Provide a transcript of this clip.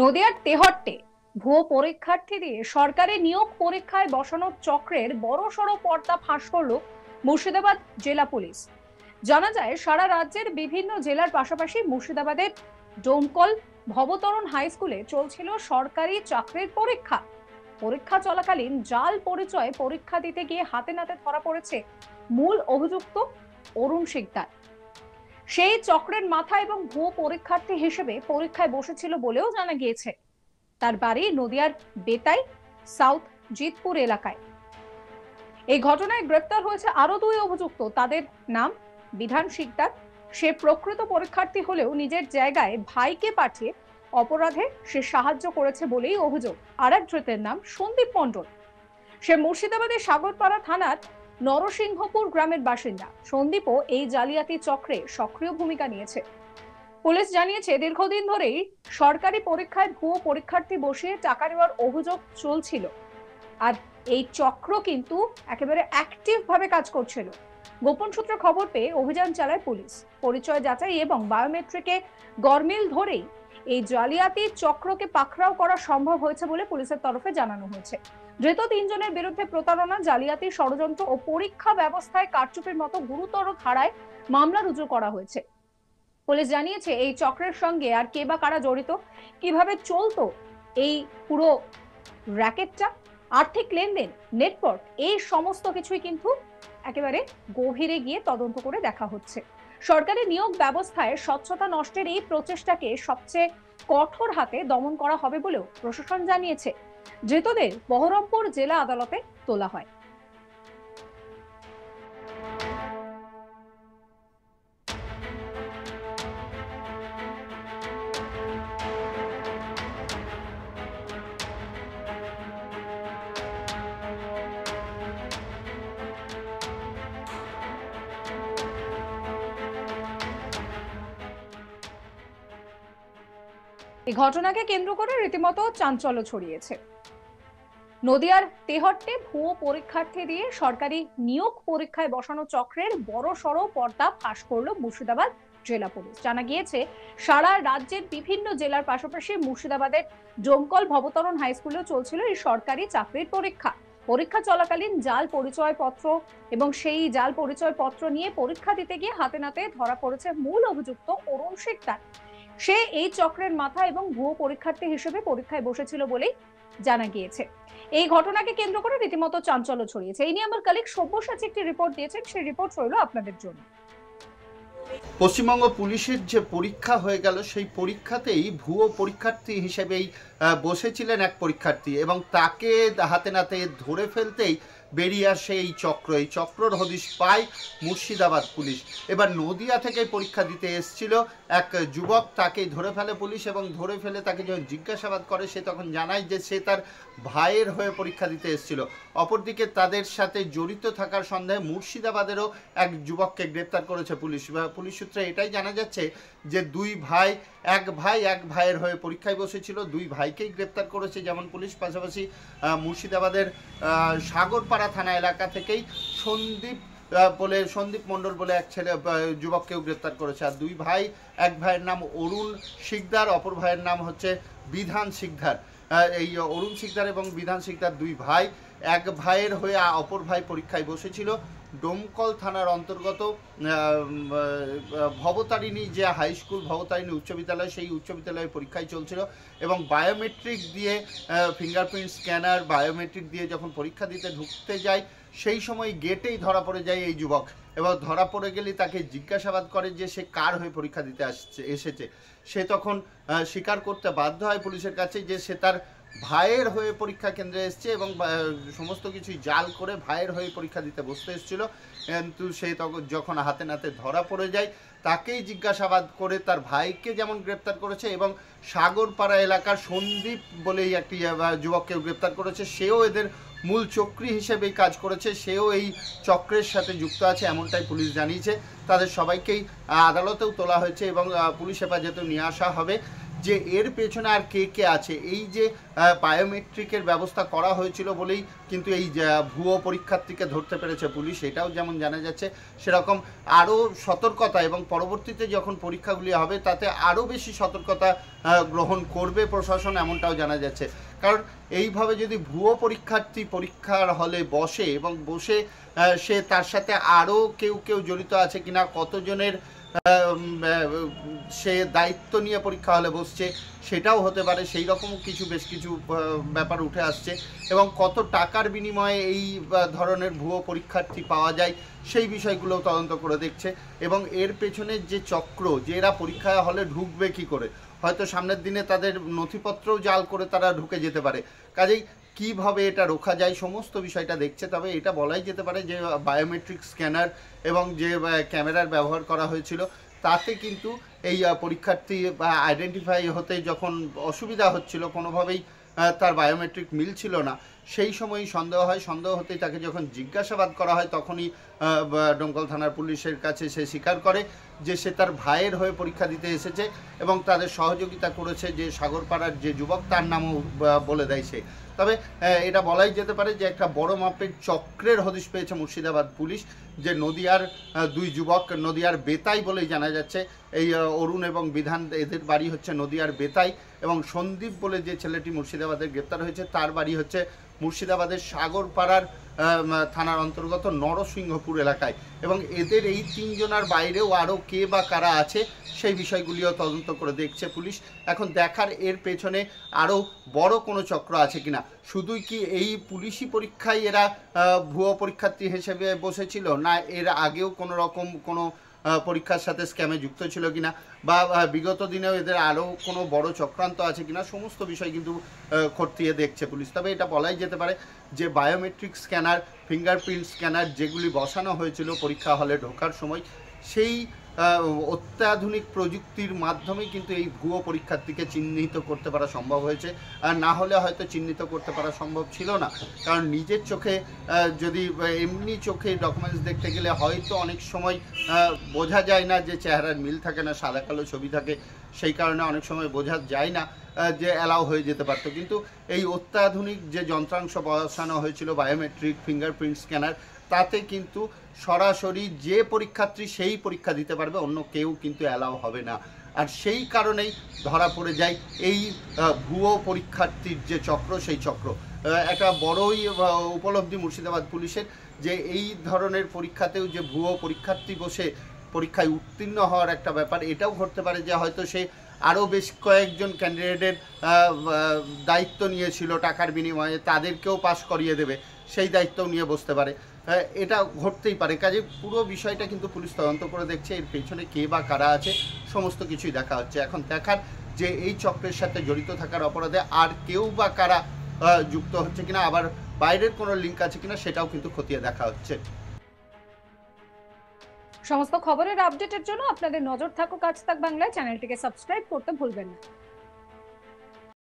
নদিয়ার তেহট্টে ভুয়ো পরীক্ষার্থী দিয়ে সরকারি নিয়োগ পরীক্ষায় বসানো চক্রের বড়সড় পর্দা ফাঁস করলো মুর্শিদাবাদ জেলা পুলিশ। জানা যায়, সারা রাজ্যের বিভিন্ন জেলার পাশাপাশি মুর্শিদাবাদের ডোমকল ভবতরণ হাই স্কুলে চলছিল সরকারি চাকরির পরীক্ষা। পরীক্ষা চলাকালীন জাল পরিচয়ে পরীক্ষা দিতে গিয়ে হাতে নাতে ধরা পড়েছে মূল অভিযুক্ত অরুণ শিকদার। সেই চক্রের মাথা এবং ভুয়ো পরীক্ষার্থী হিসেবে পরীক্ষায় বসেছিল বলেও জানা গিয়েছে। তার বাড়ি নদিয়ার বেতাই সাউথ জিতপুর এলাকায়। এই ঘটনায় গ্রেপ্তার হয়েছে আরো দুই অভিযুক্ত। তাদের নাম বিধান শিকদার। সে প্রকৃত পরীক্ষার্থী হলেও নিজের জায়গায় ভাইকে পাঠিয়ে অপরাধে সে সাহায্য করেছে বলেই অভিযোগ। আর এক ধৃতের নাম সন্দীপ মণ্ডল। সে মুর্শিদাবাদের সাগরপাড়া থানার নরসিংহপুর গ্রামের বাসিন্দা। সন্দীপও এই জালিয়াতি চক্রে সক্রিয় ভূমিকা নিয়েছে। পুলিশ জানিয়েছে, দীর্ঘদিন ধরেই সরকারি পরীক্ষায় ভুয়ো পরীক্ষার্থী বসিয়ে টাকা নেওয়ার অভিযোগ চলছিল। আর এই চক্র কিন্তু একেবারে অ্যাক্টিভ ভাবে কাজ করছিল। গোপন সূত্রে খবর পেয়ে অভিযান চালায় পুলিশ। পরিচয় যাচাই এবং বায়োমেট্রিকে গরমিল ধরেই এই জালিয়াতি চক্রকে পাকড়াও করা সম্ভব হয়েছে বলে পুলিশের তরফে জানানো হয়েছে। ধৃত তিনজনের বিরুদ্ধে প্রতারণা, জালিয়াতি, ষড়যন্ত্র ও পরীক্ষা ব্যবস্থায় কারচুপির মতো গুরুতর ধারায় মামলা রুজু করা হয়েছে। পুলিশ জানিয়েছে, এই চক্রের সঙ্গে আর কে বা কারা জড়িত, কিভাবে চলতো এই পুরো র্যাকেটটা, আর্থিক লেনদেন, নেটওয়ার্ক, এই সমস্ত কিছুই কিন্তু একেবারে গভীরে গিয়ে তদন্ত করে দেখা হচ্ছে। সরকারি নিয়োগ ব্যবস্থায় স্বচ্ছতা নষ্টের এই প্রচেষ্টাকে সবচেয়ে কঠোর হাতে দমন করা হবে বলেও প্রশাসন জানিয়েছে। ধৃতদের বহরমপুর জেলা আদালতে তোলা হয়। এই ঘটনাকে কেন্দ্র করে রীতিমতো চাঞ্চল্য ছড়িয়েছে। নদিয়ার তেহট্টে ভুয়ো পরীক্ষার্থী দিয়ে সরকারি নিয়োগ পরীক্ষায় বসানো চক্রের বড়সড় পর্দা ফাঁস করলো মুর্শিদাবাদ জেলা পুলিশ। জানা গিয়েছে, সারা রাজ্যের বিভিন্ন জেলার পাশাপাশি মুর্শিদাবাদের ডোমকল ভবতরণ হাই স্কুলেও চলছিল এই সরকারি চাকরির পরীক্ষা। পরীক্ষা চলাকালীন জাল পরিচয়পত্র এবং সেই জাল পরিচয়পত্র নিয়ে পরীক্ষা দিতে গিয়ে হাতে নাতে ধরা পড়েছে মূল অভিযুক্ত অরুণ শিকদার। সে এই চক্রের মাথা এবং ভুয়ো পরীক্ষার্থী হিসেবে পরীক্ষায় বসেছিল বলেই জানা গিয়েছে। এই ঘটনাকে কেন্দ্র করে রীতিমতো চাঞ্চল্য ছড়িয়েছে। এই নিয়ে আমার কলিগ সব্যসাচী একটি রিপোর্ট দিয়েছেন, সেই রিপোর্ট রইল আপনাদের জন্য। পশ্চিমবঙ্গ পুলিশের যে পরীক্ষা হয়ে গেল, সেই পরীক্ষাতেই ভুয়ো পরীক্ষার্থী হিসেবেই বসেছিলেন এক পরীক্ষার্থী এবং তাকে হাতে নাতে ধরে ফেলতেই বেরিয়ে আসে এই চক্রর হদিশ পায় মুর্শিদাবাদ পুলিশ। এবার নদিয়া থেকে পরীক্ষা দিতে এসেছিল এক যুবক, তাকেই ধরে ফেলে পুলিশ এবং ধরে ফেলে তাকে যখন জিজ্ঞাসাবাদ করে সে তখন জানায় যে সে তার ভাইয়ের হয়ে পরীক্ষা দিতে এসেছিল। অপরদিকে তাদের সাথে জড়িত থাকার সন্দেহে মুর্শিদাবাদেরও এক যুবককে গ্রেপ্তার করেছে পুলিশ। পুলিশ সূত্রে এটাই জানা যাচ্ছে যে এক ভাইয়ের হয়ে পরীক্ষায় বসেছিল। দুই ভাইকেই গ্রেপ্তার করেছে যেমন পুলিশ, পাশাপাশি মুর্শিদাবাদের সাগরপাড়া থানা এলাকা থেকেই সন্দীপ মণ্ডল বলে এক যুবককেও গ্রেপ্তার করেছে। আর এক ভাইয়ের নাম অরুণ শিকদার, অপর ভাইয়ের নাম হচ্ছে বিধান শিকদার। এই অরুণ শিকদার এবং বিধান শিকদার দুই ভাই, এক ভাইয়ের হয়ে অপর ভাই পরীক্ষায় বসেছিল। ডোমকল থানার অন্তর্গত ভবতারিণী যে হাই স্কুল, ভবতারিণী উচ্চ বিদ্যালয়, সেই উচ্চ বিদ্যালয়ে পরীক্ষায় চলছিল এবং বায়োমেট্রিক দিয়ে ফিঙ্গারপ্রিন্ট স্ক্যানার বায়োমেট্রিক দিয়ে যখন পরীক্ষা দিতে ঢুকতে যায় সেই সময় গেটেই ধরা পড়ে যায় এই যুবক। এবং ধরা পড়ে গেলে তাকে জিজ্ঞাসাবাদ করে যে সে কার হয়ে পরীক্ষা দিতে এসেছে। সে তখন স্বীকার করতে বাধ্য হয় পুলিশের কাছে যে সে তার ভাইয়ের হয়ে পরীক্ষা কেন্দ্রে এসছে এবং সমস্ত কিছুই জাল করে ভাইয়ের হয়ে পরীক্ষা দিতে বসতে এসেছিল। কিন্তু সে তখন যখন হাতে নাতে ধরা পড়ে যায় তাকেই জিজ্ঞাসাবাদ করে তার ভাইকে যেমন গ্রেপ্তার করেছে এবং সাগরপাড়া এলাকার সন্দীপ বলেই একটি যুবককেও গ্রেপ্তার করেছে। সেও এদের মূল চক্রী হিসেবেই কাজ করেছে, সেও এই চক্রের সাথে যুক্ত আছে এমনটাই পুলিশ জানিয়েছে। তাদের সবাইকেই আদালতেও তোলা হয়েছে এবং পুলিশ হেফাজতেও নিয়ে আসা হবে। যে এর পেছনে আর কে কে আছে। এই যে বায়োমেট্রিকের ব্যবস্থা করা হয়েছিল বলেই কিন্তু এই ভুয়ো পরীক্ষার্থীকে ধরতে পেরেছে পুলিশ, এটাও যেমন জানা যাচ্ছে, সেরকম আরও সতর্কতা এবং পরবর্তীতে যখন পরীক্ষাগুলি হবে তাতে আরও বেশি সতর্কতা গ্রহণ করবে প্রশাসন, এমনটাও জানা যাচ্ছে। কারণ এইভাবে যদি ভুয়ো পরীক্ষার্থী পরীক্ষার হলে বসে এবং বসে সে তার সাথে আরও কেউ জড়িত আছে কিনা, কতজনের সে দায়িত্ব নিয়ে পরীক্ষা হলে বসছে সেটাও হতে পারে, সেই রকম বেশ কিছু ব্যাপার উঠে আসছে। এবং কত টাকার বিনিময়ে এই ধরনের ভুয়ো পরীক্ষার্থী পাওয়া যায় সেই বিষয়গুলো তদন্ত করে দেখছে। এবং এর পেছনে যে চক্র, যে এরা পরীক্ষা হলে ঢুকবে কি করে, হয়তো সামনের দিনে তাদের নথিপত্রও জাল করে তারা ঢুকে যেতে পারে। কাজেই কিভাবে এটা রোখা যায় সমস্ত বিষয়টা দেখছে। তবে এটা বলাই যেতে পারে যে বায়োমেট্রিক স্ক্যানার এবং যে ক্যামেরার ব্যবহার করা হয়েছিল তাতে কিন্তু এই পরীক্ষার্থী আইডেন্টিফাই হতে যখন অসুবিধা হচ্ছিল, কোনোভাবেই তার বায়োমেট্রিক মিলছিল না, সেই সময়ই সন্দেহ হয়। সন্দেহ হতেই তাকে যখন জিজ্ঞাসাবাদ করা হয় তখনই ডোমকল থানার পুলিশের কাছে সে স্বীকার করে যে সে তার ভাইয়ের হয়ে পরীক্ষা দিতে এসেছে এবং তাদের সহযোগিতা করেছে যে সাগরপাড়ার যে যুবক, তার নামও বলে দেয় সে। তবে এটা বলাই যেতে পারে যে একটা বড় মাপের চক্রের হদিশ পেয়েছে মুর্শিদাবাদ পুলিশ, যে নদিয়ার দুই যুবক, নদিয়ার বেতাই বলেই জানা যাচ্ছে, এই অরুণ এবং বিধান, এদের বাড়ি হচ্ছে নদিয়ার বেতাই, এবং সন্দীপ বলে যে ছেলেটি মুর্শিদাবাদের গ্রেপ্তার হয়েছে তার বাড়ি হচ্ছে মুর্শিদাবাদের সাগরপাড়ার থানার অন্তর্গত নরসিংহপুর এলাকায়। এবং এদের এই তিনজনের বাইরেও আরও কে বা কারা আছে সেই বিষয়গুলিও তদন্ত করে দেখছে পুলিশ। এখন দেখার এর পেছনে আরও বড় কোনো চক্র আছে কিনা। শুধুই কি এই পুলিশি পরীক্ষায় এরা ভুয়ো পরীক্ষার্থী হিসেবে বসেছিল, না এর আগেও কোনো রকম কোনো পরীক্ষার সাথে স্ক্যামে যুক্ত ছিল কিনা, বা বিগত দিনেও এদের আরও কোনো বড় চক্রান্ত আছে কিনা, সমস্ত বিষয় কিন্তু খতিয়ে দেখছে পুলিশ। তবে এটা বলাই যেতে পারে যে বায়োমেট্রিক স্ক্যানার, ফিঙ্গারপ্রিন্ট স্ক্যানার যেগুলি বসানো হয়েছিল পরীক্ষা হলে ঢোকার সময়, সেই অত্যাধুনিক প্রযুক্তির মাধ্যমেই কিন্তু এই ভুয়ো পরীক্ষার্থীকে চিহ্নিত করতে পারা সম্ভব হয়েছে। আর না হলে হয়তো চিহ্নিত করতে পারা সম্ভব ছিল না। কারণ নিজের চোখে যদি এমনি চোখে ডকুমেন্টস দেখতে গেলে হয়তো অনেক সময় বোঝা যায় না, যে চেহারার মিল থাকে না, সাদা কালো ছবি থাকে, সেই কারণে অনেক সময় বোঝা যায় না যে অ্যালাউ হয়ে যেতে পারতো। কিন্তু এই অত্যাধুনিক যে যন্ত্রাংশ বসানো হয়েছিল বায়োমেট্রিক, ফিঙ্গারপ্রিন্ট স্ক্যানার, তাতে কিন্তু সরাসরি যে পরীক্ষার্থী সেই পরীক্ষা দিতে পারবে, অন্য কেউ কিন্তু অ্যালাউ হবে না। আর সেই কারণেই ধরা পড়ে যায় এই ভুয়ো পরীক্ষার্থীর যে চক্র, সেই চক্র। একটা বড়ই উপলব্ধি মুর্শিদাবাদ পুলিশের, যে এই ধরনের পরীক্ষাতেও যে ভুয়ো পরীক্ষার্থী বসে পরীক্ষায় উত্তীর্ণ হওয়ার একটা ব্যাপার, এটাও ঘটতে পারে যে হয়তো সে আরও বেশ কয়েকজন ক্যান্ডিডেটের দায়িত্ব নিয়েছিল টাকার বিনিময়ে, তাদেরকেও পাস করিয়ে দেবে, সেই দায়িত্বও নিয়ে বসতে পারে। এটা ঘটতেই পারে। কাজে পুরো বিষয়টা কিন্তু পুলিশ তদন্ত করে দেখছে, এর পেছনে কে বা কারা আছে সমস্ত কিছুই দেখা হচ্ছে। এখন দেখার যে এই চক্রের সাথে জড়িত থাকার অপরাধে আর কেউ বা কারা যুক্ত হচ্ছে কিনা, আবার বাইরের কোনো লিঙ্ক আছে কিনা, সেটাও কিন্তু খতিয়ে দেখা হচ্ছে। সমস্ত খবরের আপডেটের জন্য আপনাদের নজর থাকুক আজ তাক বাংলায়, চ্যানেলটিকে সাবস্ক্রাইব করতে ভুলবেন না।